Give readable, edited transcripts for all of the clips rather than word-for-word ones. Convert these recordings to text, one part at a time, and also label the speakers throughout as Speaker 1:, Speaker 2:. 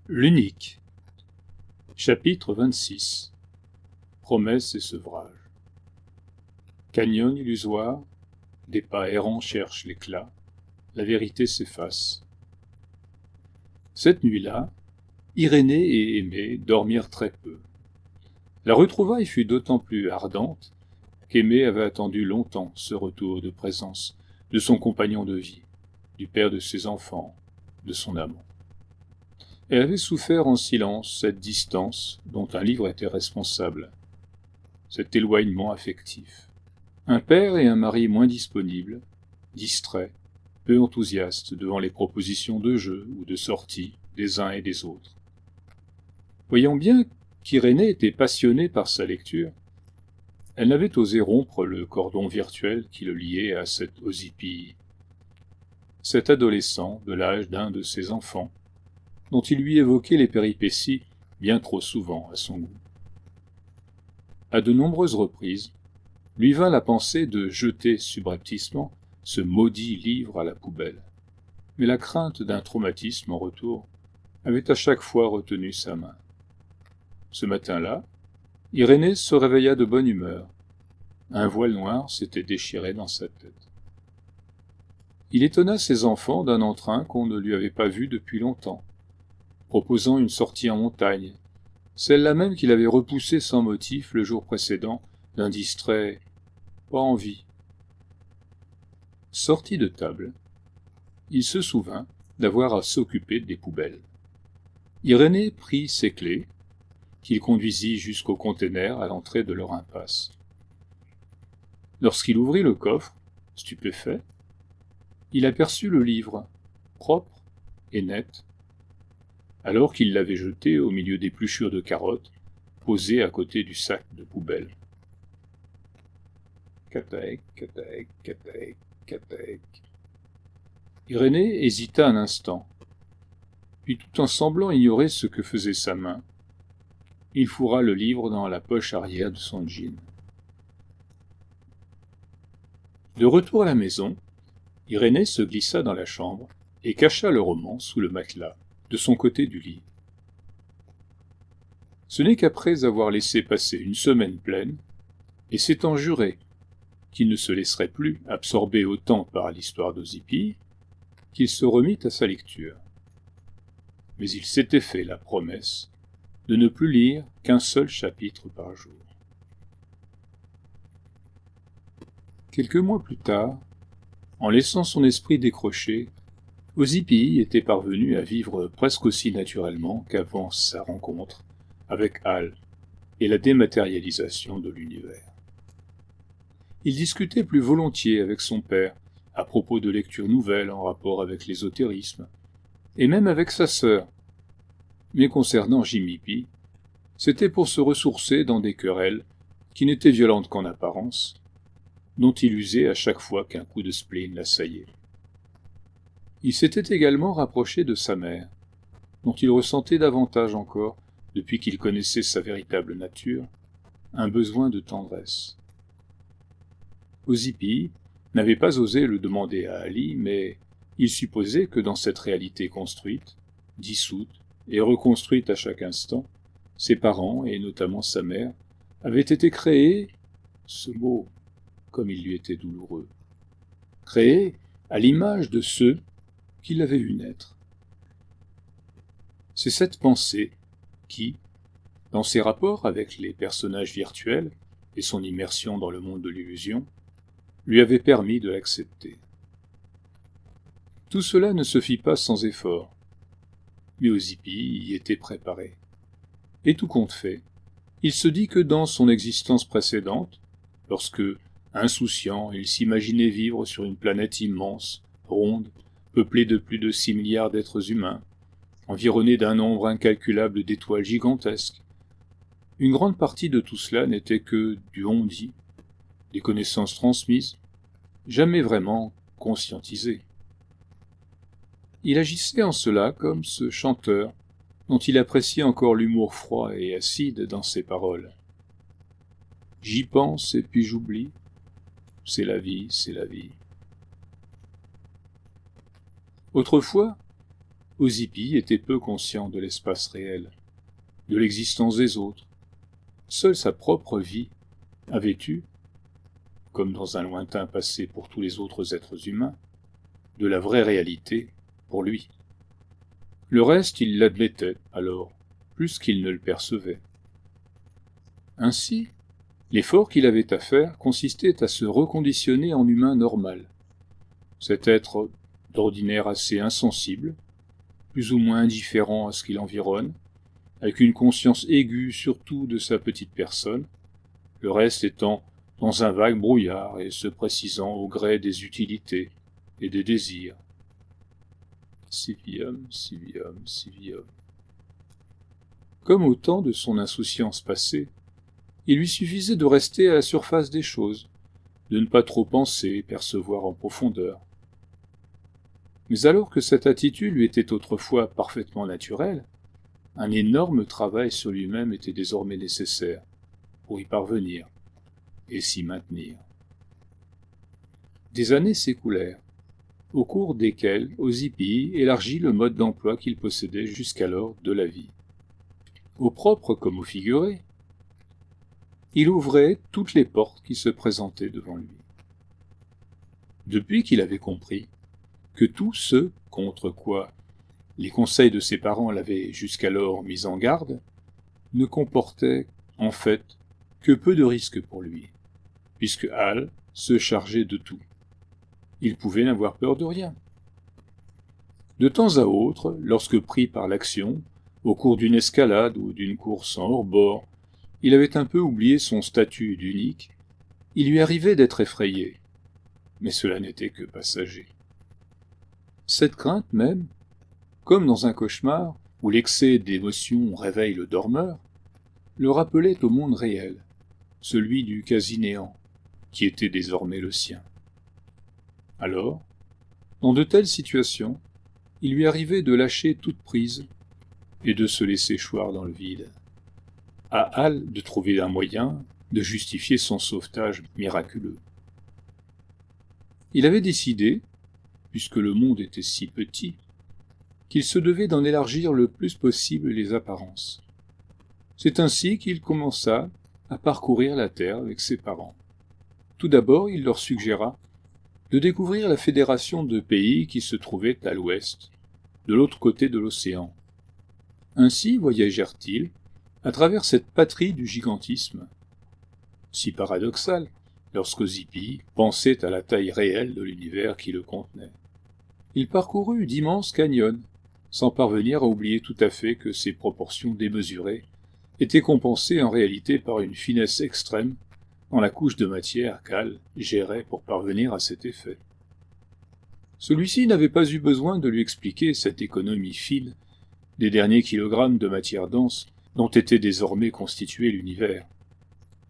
Speaker 1: L'unique. Chapitre 26. Promesse et sevrage. Canyon illusoire, des pas errants cherchent l'éclat, la vérité s'efface. Cette nuit-là, Irénée et Aimée dormirent très peu. La retrouvaille fut d'autant plus ardente qu'Aimée avait attendu longtemps ce retour de présence de son compagnon de vie, du père de ses enfants, de son amant. Elle avait souffert en silence cette distance dont un livre était responsable, cet éloignement affectif. Un père et un mari moins disponibles, distraits, peu enthousiastes devant les propositions de jeu ou de sortie des uns et des autres. Voyant bien qu'Irénée était passionnée par sa lecture, elle n'avait osé rompre le cordon virtuel qui le liait à cet Ozypie, cet adolescent de l'âge d'un de ses enfants, dont il lui évoquait les péripéties bien trop souvent à son goût. À de nombreuses reprises, lui vint la pensée de jeter subrepticement ce maudit livre à la poubelle, mais la crainte d'un traumatisme en retour avait à chaque fois retenu sa main. Ce matin-là, Irénée se réveilla de bonne humeur. Un voile noir s'était déchiré dans sa tête. Il étonna ses enfants d'un entrain qu'on ne lui avait pas vu depuis longtemps, proposant une sortie en montagne, celle-là même qu'il avait repoussée sans motif le jour précédent d'un distrait « pas envie ». Sorti de table, il se souvint d'avoir à s'occuper des poubelles. Irénée prit ses clés, qu'il conduisit jusqu'au conteneur à l'entrée de leur impasse. Lorsqu'il ouvrit le coffre, stupéfait, il aperçut le livre, propre et net, alors qu'il l'avait jeté au milieu d'épluchures de carottes, posées à côté du sac de poubelle. Cataec, cataec, cataec, cataec. Irénée hésita un instant, puis tout en semblant ignorer ce que faisait sa main, il fourra le livre dans la poche arrière de son jean. De retour à la maison, Irénée se glissa dans la chambre et cacha le roman sous le matelas, de son côté du lit. Ce n'est qu'après avoir laissé passer une semaine pleine, et s'étant juré qu'il ne se laisserait plus absorber autant par l'histoire d'Ozypie, qu'il se remit à sa lecture. Mais il s'était fait la promesse de ne plus lire qu'un seul chapitre par jour. Quelques mois plus tard, en laissant son esprit décroché, Ozypie était parvenu à vivre presque aussi naturellement qu'avant sa rencontre avec Hal et la dématérialisation de l'univers. Il discutait plus volontiers avec son père à propos de lectures nouvelles en rapport avec l'ésotérisme, et même avec sa sœur. Mais concernant Jimmy P, c'était pour se ressourcer dans des querelles qui n'étaient violentes qu'en apparence, dont il usait à chaque fois qu'un coup de spleen l'assaillait. Il s'était également rapproché de sa mère, dont il ressentait davantage encore, depuis qu'il connaissait sa véritable nature, un besoin de tendresse. Ozypie n'avait pas osé le demander à Ali, mais il supposait que dans cette réalité construite, dissoute et reconstruite à chaque instant, ses parents, et notamment sa mère, avaient été créés, ce mot, comme il lui était douloureux, créés à l'image de ceux qui l'avaient vu naître. C'est cette pensée qui, dans ses rapports avec les personnages virtuels et son immersion dans le monde de l'illusion, lui avait permis de l'accepter. Tout cela ne se fit pas sans effort, mais Ozypie y était préparé. Et tout compte fait, il se dit que dans son existence précédente, lorsque, insouciant, il s'imaginait vivre sur une planète immense, ronde, peuplée de plus de 6 milliards d'êtres humains, environné d'un nombre incalculable d'étoiles gigantesques, une grande partie de tout cela n'était que du on-dit, des connaissances transmises, jamais vraiment conscientisées. Il agissait en cela comme ce chanteur dont il appréciait encore l'humour froid et acide dans ses paroles. J'y pense et puis j'oublie, c'est la vie, c'est la vie. Autrefois, Ozipi était peu conscient de l'espace réel, de l'existence des autres. Seule sa propre vie avait eu, comme dans un lointain passé pour tous les autres êtres humains, de la vraie réalité pour lui. Le reste, il l'admettait, alors, plus qu'il ne le percevait. Ainsi, l'effort qu'il avait à faire consistait à se reconditionner en humain normal. Cet être d'ordinaire assez insensible, plus ou moins indifférent à ce qui l'environne, avec une conscience aiguë surtout de sa petite personne, le reste étant dans un vague brouillard et se précisant au gré des utilités et des désirs. Civium, civium, civium. Comme au temps de son insouciance passée, il lui suffisait de rester à la surface des choses, de ne pas trop penser et percevoir en profondeur. Mais alors que cette attitude lui était autrefois parfaitement naturelle, un énorme travail sur lui-même était désormais nécessaire pour y parvenir et s'y maintenir. Des années s'écoulèrent, au cours desquelles Ozipi élargit le mode d'emploi qu'il possédait jusqu'alors de la vie. Au propre comme au figuré, il ouvrait toutes les portes qui se présentaient devant lui. Depuis qu'il avait compris que tout ce contre quoi les conseils de ses parents l'avaient jusqu'alors mis en garde ne comportaient, en fait, que peu de risques pour lui, puisque Hal se chargeait de tout. Il pouvait n'avoir peur de rien. De temps à autre, lorsque pris par l'action, au cours d'une escalade ou d'une course en hors-bord, il avait un peu oublié son statut d'unique, il lui arrivait d'être effrayé, mais cela n'était que passager. Cette crainte même, comme dans un cauchemar où l'excès d'émotion réveille le dormeur, le rappelait au monde réel, celui du quasi-néant, qui était désormais le sien. Alors, dans de telles situations, il lui arrivait de lâcher toute prise et de se laisser choir dans le vide. À Hal de trouver un moyen de justifier son sauvetage miraculeux. Il avait décidé, puisque le monde était si petit, qu'il se devait d'en élargir le plus possible les apparences. C'est ainsi qu'il commença à parcourir la terre avec ses parents. Tout d'abord, il leur suggéra de découvrir la fédération de pays qui se trouvait à l'ouest, de l'autre côté de l'océan. Ainsi voyagèrent-ils à travers cette patrie du gigantisme, si paradoxal lorsqu'Ozipi pensait à la taille réelle de l'univers qui le contenait. Il parcourut d'immenses canyons, sans parvenir à oublier tout à fait que ses proportions démesurées étaient compensées en réalité par une finesse extrême dans la couche de matière qu'Hal gérait pour parvenir à cet effet. Celui-ci n'avait pas eu besoin de lui expliquer cette économie fine des derniers kilogrammes de matière dense dont était désormais constitué l'univers.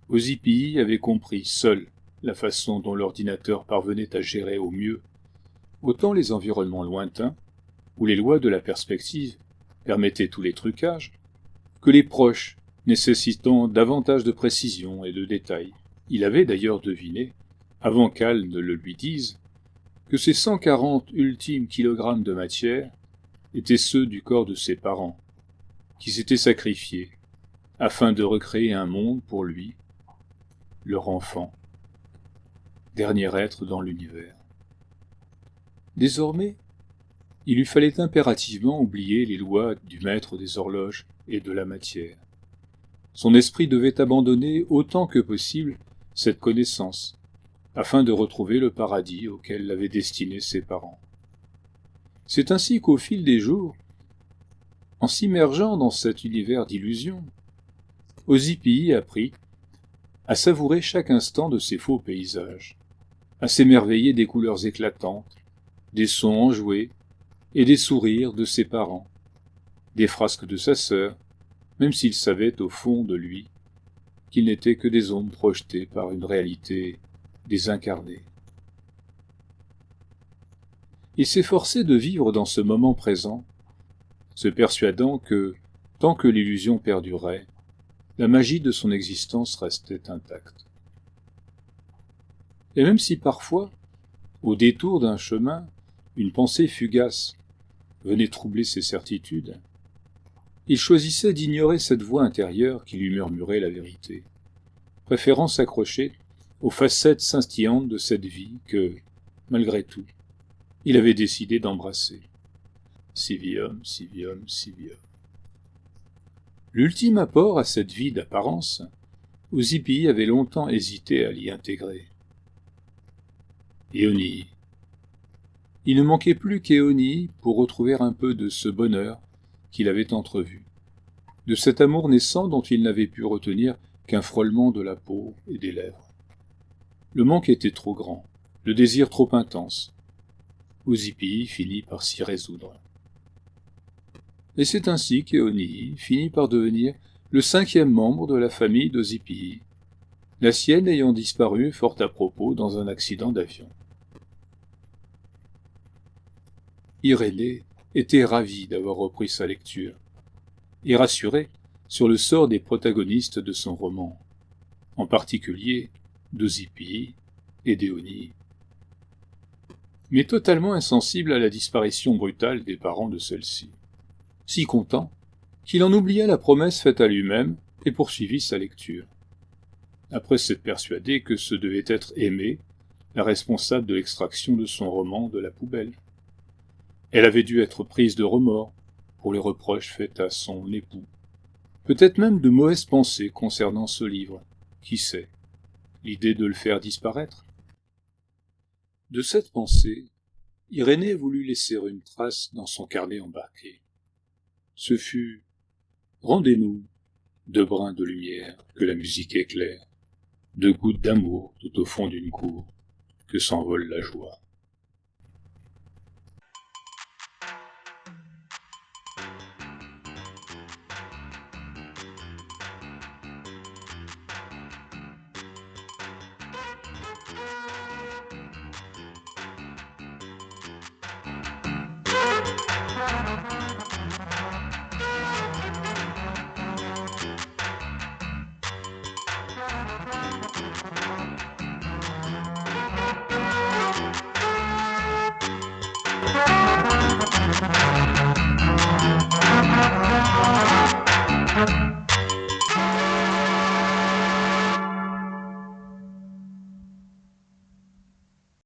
Speaker 1: Ozipi avait compris seul la façon dont l'ordinateur parvenait à gérer au mieux autant les environnements lointains, où les lois de la perspective permettaient tous les trucages, que les proches, nécessitant davantage de précision et de détails. Il avait d'ailleurs deviné, avant qu'Hal ne le lui dise, que ces 140 ultimes kilogrammes de matière étaient ceux du corps de ses parents, qui s'étaient sacrifiés, afin de recréer un monde pour lui, leur enfant, dernier être dans l'univers. Désormais, il lui fallait impérativement oublier les lois du maître des horloges et de la matière. Son esprit devait abandonner autant que possible cette connaissance, afin de retrouver le paradis auquel l'avaient destiné ses parents. C'est ainsi qu'au fil des jours, en s'immergeant dans cet univers d'illusions, Ozipi apprit à savourer chaque instant de ces faux paysages, à s'émerveiller des couleurs éclatantes, des sons enjoués et des sourires de ses parents, des frasques de sa sœur, même s'il savait au fond de lui qu'ils n'étaient que des ombres projetées par une réalité désincarnée. Il s'efforçait de vivre dans ce moment présent, se persuadant que, tant que l'illusion perdurait, la magie de son existence restait intacte. Et même si parfois, au détour d'un chemin, une pensée fugace venait troubler ses certitudes. Il choisissait d'ignorer cette voix intérieure qui lui murmurait la vérité, préférant s'accrocher aux facettes scintillantes de cette vie que, malgré tout, il avait décidé d'embrasser. Civium, civium, civium. L'ultime apport à cette vie d'apparence, Ouzipi avait longtemps hésité à l'y intégrer. Éonie. Il ne manquait plus qu'Éonie pour retrouver un peu de ce bonheur qu'il avait entrevu, de cet amour naissant dont il n'avait pu retenir qu'un frôlement de la peau et des lèvres. Le manque était trop grand, le désir trop intense. Ouzipi finit par s'y résoudre. Et c'est ainsi qu'Éonie finit par devenir le 5e membre de la famille d'Ouzipi, la sienne ayant disparu fort à propos dans un accident d'avion. Irénée était ravie d'avoir repris sa lecture, et rassurée sur le sort des protagonistes de son roman, en particulier d'Ouzipi et d'Éonie, mais totalement insensible à la disparition brutale des parents de celle-ci, si content qu'il en oublia la promesse faite à lui-même et poursuivit sa lecture, après s'être persuadé que ce devait être Aimée, la responsable de l'extraction de son roman de la poubelle. Elle avait dû être prise de remords pour les reproches faits à son époux, peut-être même de mauvaises pensées concernant ce livre, qui sait, l'idée de le faire disparaître. De cette pensée, Irénée voulut laisser une trace dans son carnet embarqué. Ce fut « Rendez-nous, 2 brins de lumière que la musique éclaire, 2 gouttes d'amour tout au fond d'une cour, que s'envole la joie. »